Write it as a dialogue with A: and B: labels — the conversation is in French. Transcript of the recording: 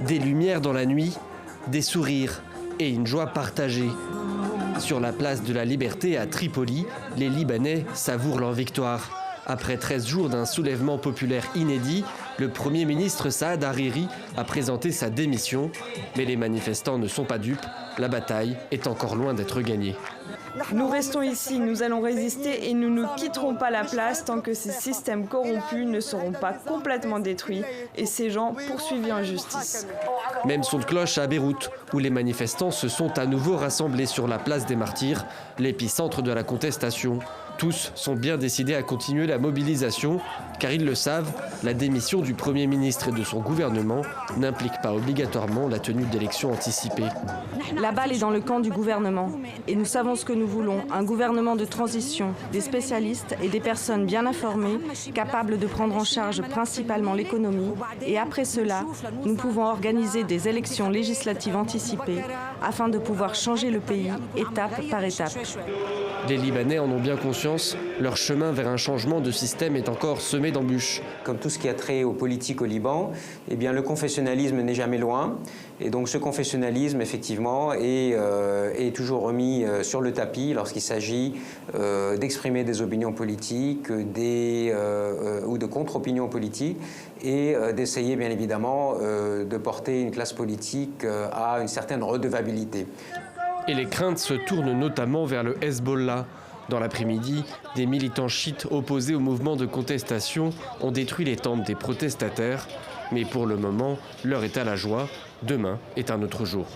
A: Des lumières dans la nuit, des sourires et une joie partagée. Sur la place de la Liberté à Tripoli, les Libanais savourent leur victoire. Après 13 jours d'un soulèvement populaire inédit, le Premier ministre Saad Hariri a présenté sa démission. Mais les manifestants ne sont pas dupes, la bataille est encore loin d'être gagnée.
B: Nous restons ici, nous allons résister et nous ne quitterons pas la place tant que ces systèmes corrompus ne seront pas complètement détruits et ces gens poursuivis en justice.
A: Même son de cloche à Beyrouth, où les manifestants se sont à nouveau rassemblés sur la place des Martyrs, l'épicentre de la contestation. Tous sont bien décidés à continuer la mobilisation, car ils le savent, la démission du Premier ministre et de son gouvernement n'implique pas obligatoirement la tenue d'élections anticipées.
B: La balle est dans le camp du gouvernement et nous savons ce que nous voulons, un gouvernement de transition, des spécialistes et des personnes bien informées, capables de prendre en charge principalement l'économie. Et après cela, nous pouvons organiser des élections législatives anticipées afin de pouvoir changer le pays étape par étape.
A: Les Libanais en ont bien conscience, leur chemin vers un changement de système est encore semé d'embûches.
C: Comme tout ce qui a trait aux politiques au Liban, eh bien, le confessionnalisme n'est jamais loin. Et donc ce confessionnalisme, effectivement, est toujours remis sur le tapis lorsqu'il s'agit d'exprimer des opinions politiques ou de contre-opinions politiques et d'essayer, bien évidemment, de porter une classe politique à une certaine redevabilité.
A: Et les craintes se tournent notamment vers le Hezbollah. Dans l'après-midi, des militants chiites opposés au mouvement de contestation ont détruit les tentes des protestataires. Mais pour le moment, l'heure est à la joie. Demain est un autre jour.